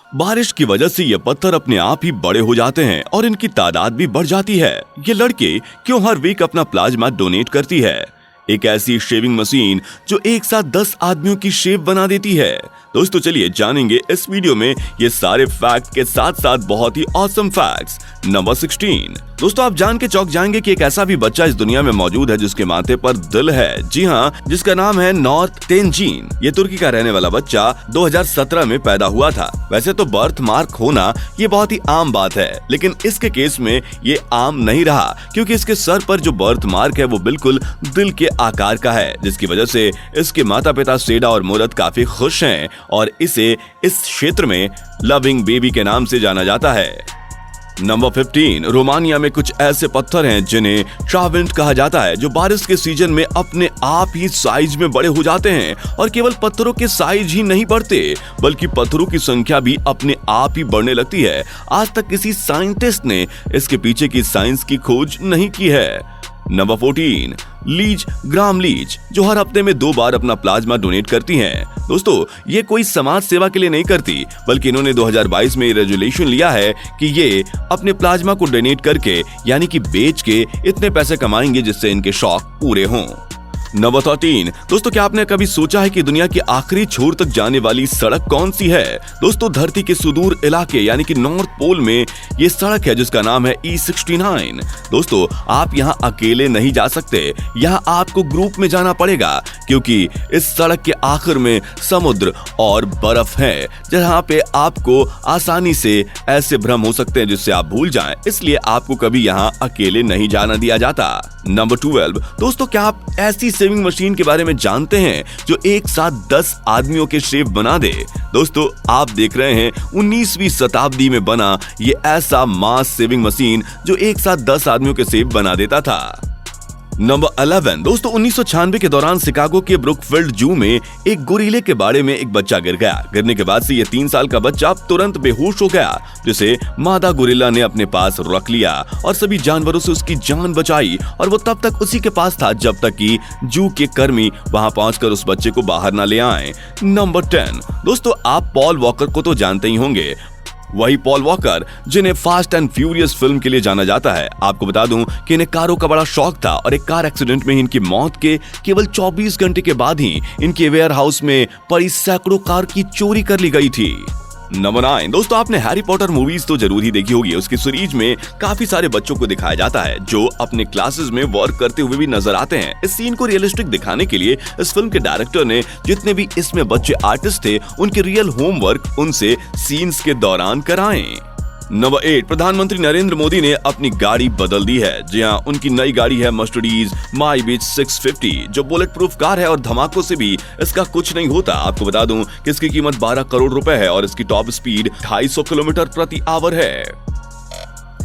बारिश की वजह से ये पत्थर अपने आप ही बड़े हो जाते हैं और इनकी तादाद भी बढ़ जाती है। ये लड़की क्यों हर वीक अपना प्लाज्मा डोनेट करती है? एक ऐसी शेविंग मशीन जो एक साथ 10 आदमियों की शेव बना देती है। दोस्तों चलिए जानेंगे इस वीडियो में ये सारे फैक्ट के साथ साथ बहुत ही ऑसम फैक्ट्स। नंबर 16। दोस्तों आप जान के चौंक जाएंगे कि एक ऐसा भी बच्चा इस दुनिया में मौजूद है जिसके माथे पर दिल है। जी हाँ, जिसका नाम है नॉर्थ तेंजीन। ये तुर्की का रहने वाला बच्चा 2017 में पैदा हुआ था। वैसे तो बर्थ मार्क होना ये बहुत ही आम बात है, लेकिन इसके केस में ये आम नहीं रहा क्योंकि इसके सर पर जो बर्थ मार्क है वो बिल्कुल दिल के आकार का है, जिसकी वजह से इसके माता पिता सेडा और मुरत काफी खुश हैं और इसे इस क्षेत्र में लविंग बेबी के नाम से जाना जाता है। नंबर 15। रोमानिया में कुछ ऐसे पत्थर हैं जिन्हें ट्रावेंट कहा जाता है, जो बारिश के सीजन में अपने आप ही साइज में बड़े हो जाते हैं। और केवल पत्थरों के साइज ही नहीं बढ़ते बल्कि पत्थरों की संख्या भी अपने आप ही बढ़ने लगती है। आज तक किसी साइंटिस्ट ने इसके पीछे की साइंस की खोज नहीं की है। नंबर 14। लीज ग्राम लीच, जो हर हफ्ते में 2 बार अपना प्लाज्मा डोनेट करती हैं। दोस्तों ये कोई समाज सेवा के लिए नहीं करती, बल्कि इन्होंने 2022 में रेजोल्यूशन लिया है कि ये अपने प्लाज्मा को डोनेट करके यानी कि बेच के इतने पैसे कमाएंगे जिससे इनके शौक पूरे हों। नंबर 13। दोस्तों क्या आपने कभी सोचा है कि दुनिया के आखिरी छोर तक जाने वाली सड़क कौन सी है? दोस्तों धरती के सुदूर इलाके यानी कि नॉर्थ पोल में ये सड़क है जिसका नाम है E69। दोस्तों आप यहाँ अकेले नहीं जा सकते, यहाँ आपको ग्रुप में जाना पड़ेगा क्योंकि इस सड़क के आखिर में समुद्र और बर्फ है, जहाँ पे आपको आसानी से ऐसे भ्रम हो सकते हैं जिससे आप भूल जाएं, इसलिए आपको कभी यहाँ अकेले नहीं जाना दिया जाता। नंबर 12। दोस्तों क्या आप ऐसी शेविंग मशीन के बारे में जानते हैं जो एक साथ 10 आदमियों के शेव बना दे? दोस्तों आप देख रहे हैं 19वीं शताब्दी में बना ये ऐसा मास शेविंग मशीन जो एक साथ 10 आदमियों के शेव बना देता था। नंबर 11। दोस्तों 1996 के दौरान शिकागो के ब्रुकफील्ड जू में एक गोरिल्ले के बाड़े में एक बच्चा गिर गया। गिरने के बाद से ये 3 साल का बच्चा तुरंत बेहोश हो गया, जिसे मादा गोरिल्ला ने अपने पास रख लिया और सभी जानवरों से उसकी जान बचाई। और वो तब तक उसी के पास था जब तक कि जू के कर्मी वहां पहुंचकर उस बच्चे को बाहर न ले आए। नंबर 10। दोस्तों आप पॉल वॉकर को तो जानते ही होंगे, वही पॉल वॉकर जिन्हें फास्ट एंड फ्यूरियस फिल्म के लिए जाना जाता है। आपको बता दूं कि इन्हें कारों का बड़ा शौक था और एक कार एक्सीडेंट में इनकी मौत के केवल 24 घंटे के बाद ही इनके वेयर हाउस में पड़ी सैकड़ों कार की चोरी कर ली गई थी। नंबर 9। दोस्तों आपने हैरी पॉटर मूवीज तो जरूर ही देखी होगी। उसकी सीरीज में काफी सारे बच्चों को दिखाया जाता है जो अपने क्लासेस में वर्क करते हुए भी नजर आते हैं। इस सीन को रियलिस्टिक दिखाने के लिए इस फिल्म के डायरेक्टर ने जितने भी इसमें बच्चे आर्टिस्ट थे उनके रियल होमवर्क उनसे सीन्स के दौरान कराएं। नंबर 8। प्रधानमंत्री नरेंद्र मोदी ने अपनी गाड़ी बदल दी है। जी हाँ, उनकी नई गाड़ी है मर्सिडीज माईबीच 650, जो बुलेट प्रूफ कार है और धमाकों से भी इसका कुछ नहीं होता। आपको बता दूं कि इसकी कीमत 12 करोड़ रुपए है और इसकी टॉप स्पीड 250 किलोमीटर प्रति आवर है।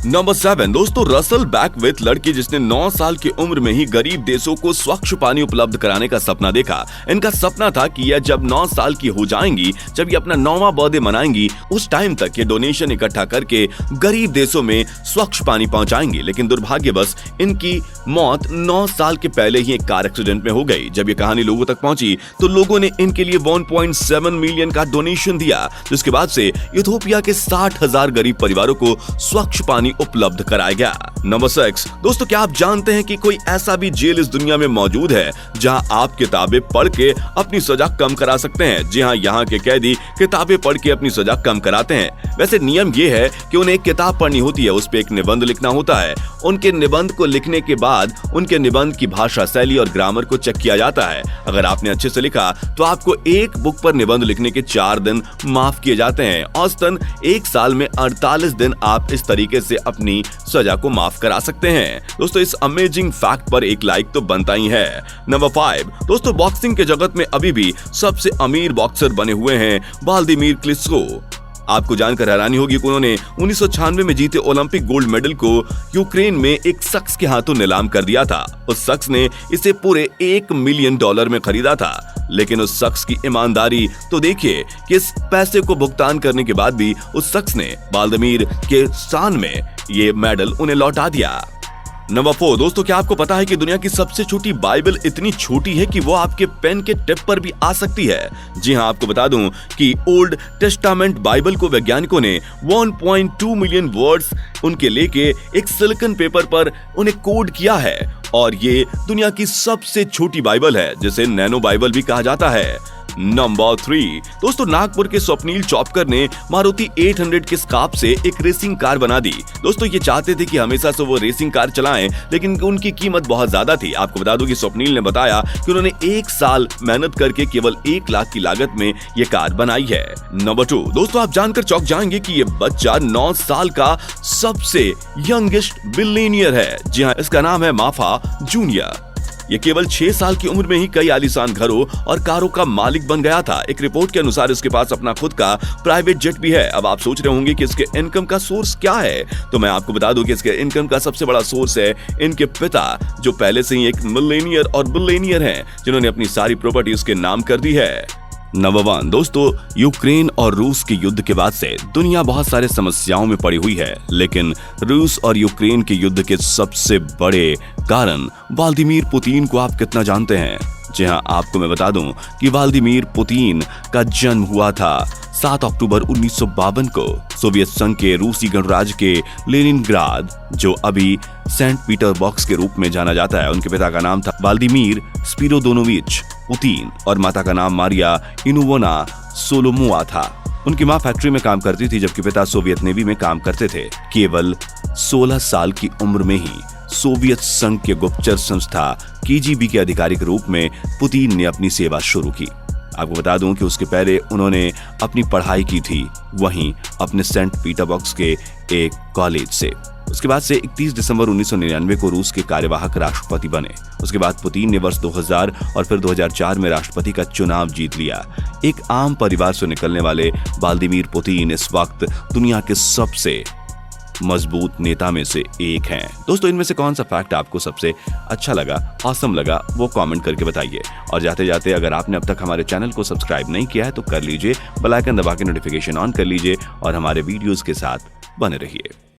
नंबर 7। दोस्तों रसल बैकविथ लड़की जिसने 9 साल की उम्र में ही गरीब देशों को स्वच्छ पानी उपलब्ध कराने का सपना देखा। इनका सपना था कि यह जब 9 साल की हो जाएंगी, जब ये अपना 9वां बर्थडे मनाएंगी, उस टाइम तक ये डोनेशन इकट्ठा करके गरीब देशों में स्वच्छ पानी पहुंचाएंगी। लेकिन दुर्भाग्यवश इनकी मौत 9 साल के पहले ही एक कार एक्सीडेंट में हो गई। जब ये कहानी लोगों तक पहुंची तो लोगों ने इनके लिए 1.7 मिलियन का डोनेशन दिया, जिसके बाद से यूथोपिया के 60,000 गरीब परिवारों को स्वच्छ पानी उपलब्ध कराया गया। नंबर 6। दोस्तों क्या आप जानते हैं कि कोई ऐसा भी जेल इस दुनिया में मौजूद है जहां आप किताबें पढ़ के अपनी सजा कम करा सकते हैं? जी हाँ, यहाँ के कैदी किताबें पढ़ के अपनी सजा कम कराते हैं। वैसे नियम ये है कि उन्हें एक किताब पढ़नी होती है, उस पे एक निबंध लिखना होता है। उनके निबंध को लिखने के बाद उनके निबंध की भाषा शैली और ग्रामर को चेक किया जाता है। अगर आपने अच्छे से लिखा तो आपको एक बुक पर निबंध लिखने के 4 दिन माफ किए जाते हैं। औसतन 1 साल में 48 दिन आप इस तरीके से अपनी सजा को माफ करा सकते हैं। दोस्तों इस अमेजिंग फैक्ट पर एक लाइक तो बनता ही है। नंबर 5। दोस्तों बॉक्सिंग के जगत में अभी भी सबसे अमीर बॉक्सर बने हुए हैं व्लादिमीर क्लिचको। आपको जानकर हैरानी होगी कि उन्होंने 1996 में जीते ओलंपिक गोल्ड मेडल को यूक्रेन में एक शख्स के हाथों नीलाम कर दिया था। उस शख्स ने इसे पूरे $1 मिलियन में खरीदा था। लेकिन उस शख्स की ईमानदारी तो देखिए कि इस पैसे को भुगतान करने के बाद भी उस शख्स ने व्लादिमीर के स्थान में ये मेडल उन्हें लौटा दिया। नंबर 4 दोस्तों, क्या आपको पता है कि दुनिया की सबसे छोटी बाइबल इतनी छोटी है कि वो आपके पेन के टिप पर भी आ सकती है। जी हाँ, आपको बता दूं कि ओल्ड टेस्टामेंट बाइबल को वैज्ञानिकों ने 1.2 मिलियन वर्ड्स उनके लेके एक सिलिकॉन पेपर पर उन्हें कोड किया है और ये दुनिया की सबसे छोटी बाइबल है जिसे नैनो बाइबल भी कहा जाता है। नंबर 3 दोस्तों, नागपुर के स्वप्नील चौपकर ने मारुति 800 के स्कार्प से एक रेसिंग कार बना दी। दोस्तों ये चाहते थे कि हमेशा से वो रेसिंग कार चलाएं, लेकिन उनकी कीमत बहुत ज्यादा थी। आपको बता दूं कि स्वप्नील ने बताया कि उन्होंने 1 साल मेहनत करके केवल 1 लाख की लागत में ये कार बनाई है। नंबर 2 दोस्तों, आप जानकर चौंक जाएंगे कि ये बच्चा 9 साल का सबसे यंगेस्ट बिलियनियर है। जी हाँ, इसका नाम है माफा जूनियर। ये केवल 6 साल की उम्र में ही कई आलीशान घरों और कारों का मालिक बन गया था। एक रिपोर्ट के अनुसार इसके पास अपना खुद का प्राइवेट जेट भी है। अब आप सोच रहे होंगे कि इसके इनकम का सोर्स क्या है, तो मैं आपको बता दूं कि इसके इनकम का सबसे बड़ा सोर्स है इनके पिता, जो पहले से ही एक मिलेनियर और बिलियनियर हैं, जिन्होंने अपनी सारी प्रॉपर्टी उसके नाम कर दी है। नंबर 1 दोस्तों, यूक्रेन और रूस के युद्ध के बाद से दुनिया बहुत सारे समस्याओं में पड़ी हुई है, लेकिन रूस और यूक्रेन के युद्ध के सबसे बड़े कारण व्लादिमीर पुतिन को आप कितना जानते हैं? जी हाँ, आपको मैं बता दूं कि व्लादिमीर पुतिन का जन्म हुआ था 7 अक्टूबर 1952 को सोवियत संघ के रूसी गणराज्य के लेनिनग्राद, जो अभी सेंट पीटरबर्ग के रूप में जाना जाता है। उनके पिता का नाम था व्लादिमीर स्पिरोदोनोविच पुतिन और माता का नाम मारिया इनोवना सोलोमोवा था। उनकी मां फैक्ट्री में काम करती थी जबकि पिता सोवियत नेवी में काम करते थे। केवल 16 साल की उम्र में ही सोवियत संघ के गुप्तचर संस्था केजीबी के अधिकारी के रूप में पुतिन ने अपनी सेवा शुरू की। आपको बता दूं कि उसके पहले उन्होंने अपनी पढ़ाई की थी वहीं अपने सेंट पीटरबर्ग के एक कॉलेज से। उसके बाद से 31 दिसंबर 1999 को रूस के कार्यवाहक राष्ट्रपति बने। उसके बाद पुतिन ने वर्ष 2000 और फिर 2004 में राष्ट्रपति का चुनाव जीत लिया। एक आम परिवार से निकलने वाले व्लादिमीर पुतिन इस वक्त दुनिया के सबसे मजबूत नेता में से एक हैं। दोस्तों इनमें से कौन सा फैक्ट आपको सबसे अच्छा लगा, ऑसम लगा, वो कमेंट करके बताइए। और जाते जाते अगर आपने अब तक हमारे चैनल को सब्सक्राइब नहीं किया है तो कर लीजिए, बेल आइकन दबा के नोटिफिकेशन ऑन कर लीजिए और हमारे वीडियोस के साथ बने रहिए।